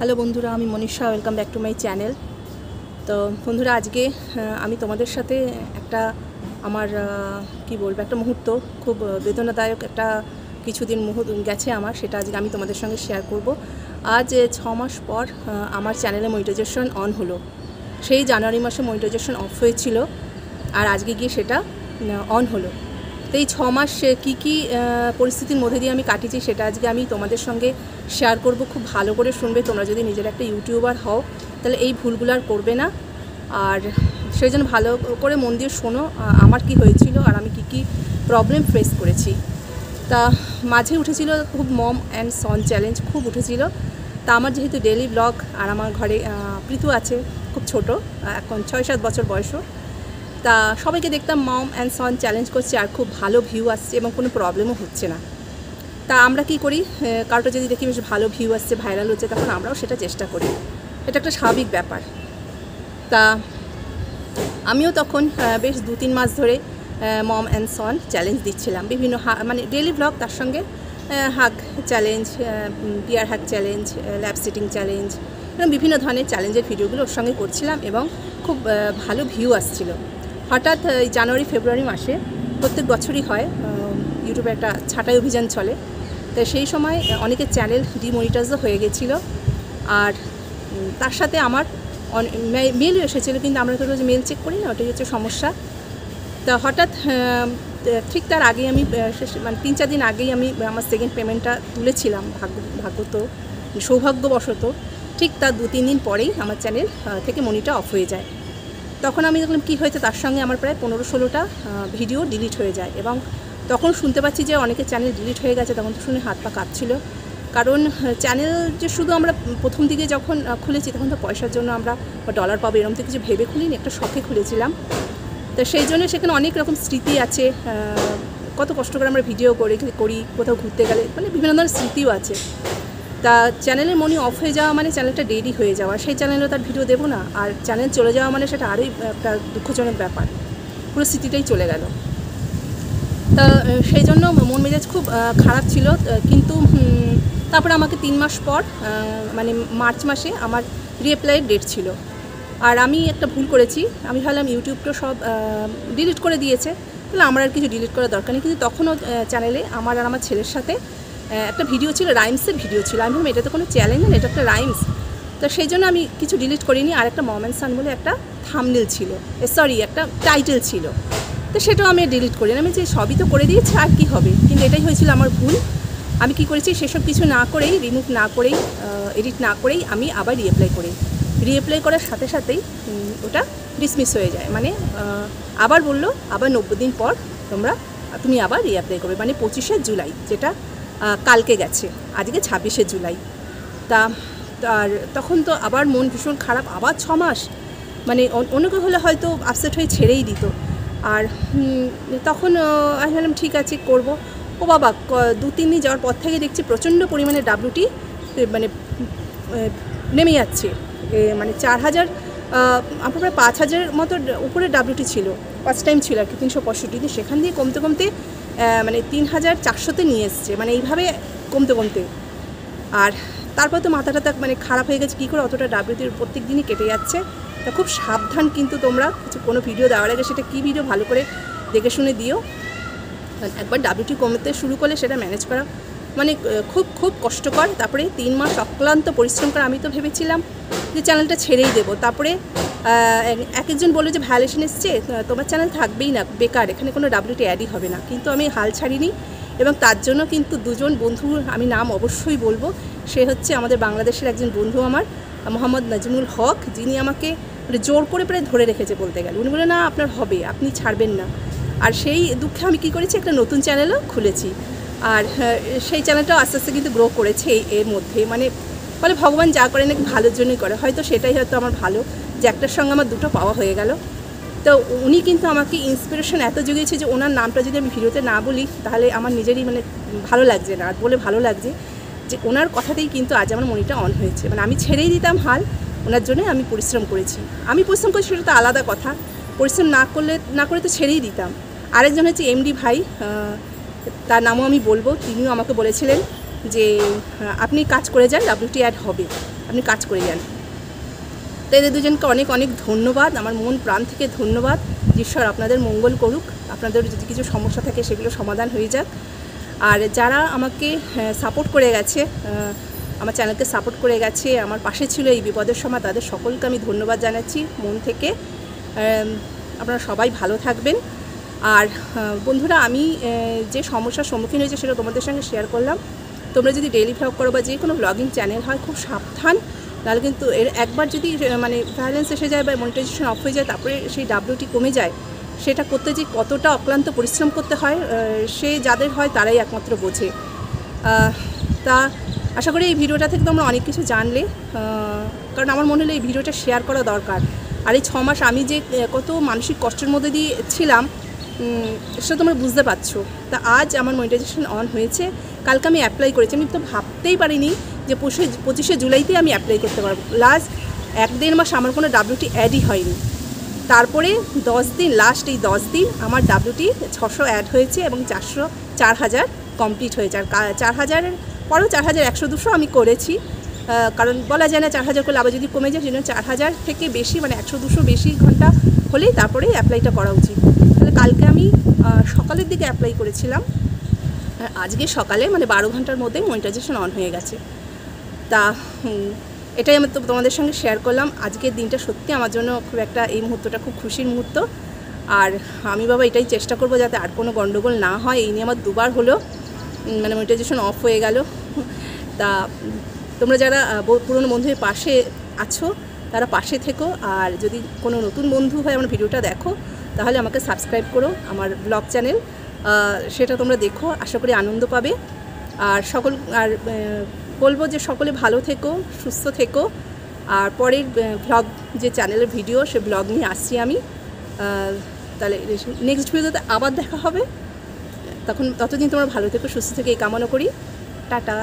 Hello বন্ধুরা, আমি Manisha. Welcome back to my channel. তো বন্ধুরা, আজকে আমি তোমাদের সাথে একটা আমার কি বলবো, একটা মুহূর্ত, খুব বেদনাদায়ক একটা কিছুদিন গেছে আমার, সেটা আজকে আমি তোমাদের সঙ্গে শেয়ার করব। আজ 6 মাস পর আমার চ্যানেলে মনিটাইজেশন অন হলো। সেই জানুয়ারি মাসে মনিটাইজেশন অফ হয়েছিল, আর আজকে গিয়ে সেটা অন হলো। তো এই 6 মাস কী কী পরিস্থিতির মধ্যে দিয়ে আমি কাটিয়েছি সেটা আজকে আমি তোমাদের সঙ্গে শেয়ার করব। খুব ভালো করে শুনবে। তোমরা যদি নিজের একটা ইউটিউবার হও তাহলে এই ভুলগুলো আর করবে না, আর সেই জন্য ভালো করে মন দিয়ে শোনো আমার কি হয়েছিল আর আমি কি কি প্রবলেম ফেস করেছি। তা মাঝে উঠেছিল খুব মম অ্যান্ড সন চ্যালেঞ্জ, খুব উঠেছিল। তা আমার যেহেতু ডেলি ব্লগ, আর আমার ঘরে প্রীতু আছে, খুব ছোট, এখন 6-7 বছর বয়সও। তা সবাইকে দেখতাম মম অ্যান্ড সন চ্যালেঞ্জ করছে, আর খুব ভালো ভিউ আসছে এবং কোনো প্রবলেমও হচ্ছে না। তা আমরা কি করি, কারোটা যদি দেখি বেশ ভালো ভিউ আসছে, ভাইরাল হচ্ছে, তখন আমরাও সেটা চেষ্টা করি। এটা একটা স্বাভাবিক ব্যাপার। তা আমিও তখন বেশ 2-3 মাস ধরে মম অ্যান্ড সন চ্যালেঞ্জ দিচ্ছিলাম, বিভিন্ন মানে ডেলি ব্লগ, তার সঙ্গে হাগ চ্যালেঞ্জ, বিয়ার হাগ চ্যালেঞ্জ, ল্যাব সিটিং চ্যালেঞ্জ, এরকম বিভিন্ন ধরনের চ্যালেঞ্জের ভিডিওগুলো ওর সঙ্গে করছিলাম এবং খুব ভালো ভিউ আসছিল। হঠাৎ জানুয়ারি ফেব্রুয়ারি মাসে, প্রত্যেক বছরই হয়, ইউটিউবে একটা ছাঁটাই অভিযান চলে। তো সেই সময় অনেকের চ্যানেল ডিমনিটাইজও হয়ে গেছিলো, আর তার সাথে আমার মেলও এসেছিলো, কিন্তু আমরা তো রোজ মেল চেক করি না, ওটাই হচ্ছে সমস্যা। তা হঠাৎ ঠিক তার আগেই আমি মানে 3-4 দিন আগেই আমি আমার সেকেন্ড পেমেন্টটা তুলেছিলাম, সৌভাগ্যবশত ঠিক তার 2-3 দিন পরেই আমার চ্যানেল থেকে মনিটা অফ হয়ে যায়। তখন আমি দেখলাম কী হয়েছে, তার সঙ্গে আমার প্রায় 15-16টা ভিডিও ডিলিট হয়ে যায়। এবং তখন শুনতে পাচ্ছি যে অনেকের চ্যানেল ডিলিট হয়ে গেছে। তখন তো শুনে হাত পা কাঁপছিল, কারণ চ্যানেল যে শুধু আমরা প্রথম দিকে যখন খুলেছি তখন তো পয়সার জন্য আমরা ডলার পাবো এরকম তো কিছু ভেবে খুলিনি, একটা শখে খুলেছিলাম। তো সেই জন্য সেখানে অনেক রকম স্মৃতি আছে, কত কষ্ট করে আমরা ভিডিও করি, কোথাও ঘুরতে গেলে, মানে বিভিন্ন ধরনের স্মৃতিও আছে। তা চ্যানেলের মনি অফ হয়ে যাওয়া মানে চ্যানেলটা ডেডি হয়ে যাওয়া, সেই চ্যানেলও তার ভিডিও দেবো না, আর চ্যানেল চলে যাওয়া মানে সেটা আরোই একটা দুঃখজনক ব্যাপার, পুরো স্মৃতিটাই চলে গেল। তা সেই জন্য মন মেজাজ খুব খারাপ ছিল। কিন্তু তারপরে আমাকে 3 মাস পর, মানে মার্চ মাসে আমার রিঅ্যাপ্লাইয়ের ডেট ছিল। আর আমি একটা ভুল করেছি, আমি ভাবলাম ইউটিউবটা সব ডিলিট করে দিয়েছে, তাহলে আমার আর কিছু ডিলিট করার দরকার নেই। কিন্তু তখনও চ্যানেলে আমার আর আমার ছেলের সাথে একটা ভিডিও ছিল, রাইমসের ভিডিও ছিল। আমি ভাবলাম এটা তো কোনো চ্যালেঞ্জ না, এটা একটা রাইমস। তো সেই জন্য আমি কিছু ডিলিট করিনি। আর একটা মম অ্যান্ড সন বলে একটা থাম্বনেল ছিল, একটা টাইটেল ছিল, তো সেটাও আমি ডিলিট করি না। আমি যে সবই তো করে দিয়েছি, আর কি হবে। কিন্তু এটাই হয়েছিল আমার ভুল। আমি কি করেছি, সেসব কিছু না করেই, রিমুভ না করেই, এডিট না করেই আমি আবার রিঅ্যাপ্লাই করার সাথে সাথেই ওটা ডিসমিস হয়ে যায়। মানে আবার বললো আবার 90 দিন পর তুমি আবার রিঅ্যাপ্লাই করবে, মানে 25শে জুলাই, যেটা কালকে গেছে, আজকে 26শে জুলাই। আর তখন তো আবার মন ভীষণ খারাপ, আবার 6 মাস, মানে অনেকে হলে হয়তো আপসেট হয়ে ছেড়েই দিত। আর তখন আমি ভাবলাম ঠিক আছে, করবো। ও বাবা, 2-3 দিন যাওয়ার পর থেকে দেখছি প্রচণ্ড পরিমাণে ডাব্লিউটি মানে নেমে যাচ্ছে। মানে 4000, আমার প্রায় 5000 মতো উপরে ডাব্লিউটি ছিল, ফার্স্ট টাইম ছিল আর কি, 365 দিন। সেখান দিয়ে কমতে কমতে মানে 3400-তে নিয়ে এসছে, মানে এইভাবে কমতে কমতে। আর তারপর তো মাথাটা মানে খারাপ হয়ে গেছে, কী করে অতটা ডাব্লিউটির প্রত্যেক দিনই কেটে যাচ্ছে। তা খুব সাবধান কিন্তু তোমরা, কোনো ভিডিও দেওয়ার আগে সেটা কী ভিডিও ভালো করে দেখে শুনে দিও। একবার ডাব্লিউটি কমতে শুরু করলে সেটা ম্যানেজ করা মানে খুব খুব কষ্টকর। তারপরে 3 মাস অক্লান্ত পরিশ্রম করে আমি তো ভেবেছিলাম যে চ্যানেলটা ছেড়েই দেবো। তারপরে একজন বললো যে ভায়োলেশন এসছে, তোমার চ্যানেল থাকবেই না, বেকার, এখানে কোনো ডাব্লিউটি অ্যাডই হবে না। কিন্তু আমি হাল ছাড়িনি, এবং তার জন্য কিন্তু 2জন বন্ধু, আমি নাম অবশ্যই বলবো। সে হচ্ছে আমাদের বাংলাদেশের একজন বন্ধু আমার, মোহাম্মদ নাজমুল হক, যিনি আমাকে জোর করে প্রায় ধরে রেখেছে বলতে গেলে। উনি বলে না, আপনার হবে, আপনি ছাড়বেন না। আর সেই দুঃখে আমি কী করেছি, একটা নতুন চ্যানেলও খুলেছি। আর সেই চ্যানেলটাও আস্তে আস্তে কিন্তু গ্রো করেছে এর মধ্যে। মানে বলে ভগবান যা করে নাকি ভালোর জন্যই করে, হয়তো সেটাই হয়তো আমার ভালো, যে একটার সঙ্গে আমার দুটো পাওয়া হয়ে গেল। তো উনি কিন্তু আমাকে ইন্সপিরেশন এত জুগিয়েছে যে ওনার নামটা যদি আমি ভিডিওতে না বলি তাহলে আমার নিজেরই মানে ভালো লাগছে না, আর বলে ভালো লাগছে যে ওনার কথাতেই কিন্তু আজ আমার মনিটা অন হয়েছে। মানে আমি ছেড়েই দিতাম হাল, ওনার জন্যই আমি পরিশ্রম করেছি। সেটা তো আলাদা কথা, পরিশ্রম না করে তো ছেড়েই দিতাম। আরেকজন হচ্ছে এমডি ভাই, তার নামও আমি বলবো। তিনিও আমাকে বলেছিলেন যে আপনি কাজ করে যান, ডাব্লিউটি অ্যাড হবে। আপনি কাজ করে যান। তো এদের দুজনকে অনেক অনেক ধন্যবাদ, আমার মন প্রাণ থেকে ধন্যবাদ। ঈশ্বর আপনাদের মঙ্গল করুক, আপনাদের যদি কিছু সমস্যা থাকে সেগুলো সমাধান হয়ে যাক। আর যারা আমাকে সাপোর্ট করে গেছে, আমার চ্যানেলকে সাপোর্ট করে গেছে, আমার পাশে ছিল এই বিপদের সময়, তাদের সকলকে আমি ধন্যবাদ জানাচ্ছি মন থেকে। আপনারা সবাই ভালো থাকবেন। আর বন্ধুরা, আমি যে সমস্যার সম্মুখীন হয়েছে সেটা তোমাদের সঙ্গে শেয়ার করলাম। তোমরা যদি ডেইলি ভ্লগ করো বা যে কোনো ব্লগিং চ্যানেল হয়, খুব সাবধান, নাহলে কিন্তু এর একবার যদি মানে ব্যালেন্স এসে যায় বা মনিটাইজেশন অফ হয়ে যায়, তারপরে সেই ডাব্লিউটি কমে যায়, সেটা করতে যে কতটা অক্লান্ত পরিশ্রম করতে হয় সে যাদের হয় তারাই একমাত্র বোঝে। তা আশা করি এই ভিডিওটা থেকে তোমরা অনেক কিছু জানলে, কারণ আমার মনে হলো এই ভিডিওটা শেয়ার করা দরকার। আর এই 6 মাস আমি যে কত মানসিক কষ্টের মধ্যে দিয়ে ছিলাম সেটা তোমরা বুঝতে পারছো। তা আজ আমার মনিটাইজেশন অন হয়েছে, কালকে আমি অ্যাপ্লাই করেছি। আমি তো ভাবতেই পারিনি যে 25শে জুলাইতে আমি অ্যাপ্লাই করতে পারবো। লাস্ট 1-1.5 মাস আমার কোনো ডাব্লিউটি অ্যাডই হয়নি। তারপরে 10 দিন, লাস্ট এই 10 দিন আমার ডাব্লিউটি 600 অ্যাড হয়েছে এবং 4,000 কমপ্লিট হয়েছে। আর 4,000-এর পরেও 4,100-200 আমি করেছি, কারণ বলা যায় না 4,000 করলে আবার যদি কমে যায়, সেজন্য 4,000 থেকে বেশি মানে 100-200 বেশি ঘন্টা হলেই তারপরে অ্যাপ্লাইটা করা উচিত। তাহলে কালকে আমি সকালের দিকে অ্যাপ্লাই করেছিলাম, আর আজকে সকালে মানে 12 ঘন্টার মধ্যে মনিটাইজেশন অন হয়ে গেছে। তা এটাই আমি তোমাদের সঙ্গে শেয়ার করলাম। আজকের দিনটা সত্যি আমার জন্য খুব একটা, এই মুহূর্তটা খুব খুশির মুহূর্ত। আর আমি বাবা এটাই চেষ্টা করব যাতে আর কোনো গণ্ডগোল না হয়। এই নিয়ে আমার 2বার হলো মানে মনিটাইজেশন অফ হয়ে গেল। তা তোমরা যারা পুরনো বন্ধুদের পাশে আছো তারা পাশে থেকো, আর যদি কোনো নতুন বন্ধু হয় আমার ভিডিওটা দেখো তাহলে আমাকে সাবস্ক্রাইব করো, আমার ব্লগ চ্যানেল, সেটা তোমরা দেখো, আশা করি আনন্দ পাবে। আর বলবো যে সকলে ভালো থেকো, সুস্থ থেকো। আর পরের ব্লগ যে চ্যানেলের ভিডিও, সে ব্লগ নিয়ে আসছি আমি। তাহলে নেক্সট ভিডিওতে আবার দেখা হবে। ততদিন তোমরা ভালো থেকো, সুস্থ থেকে এই কামনা করি। টাটা।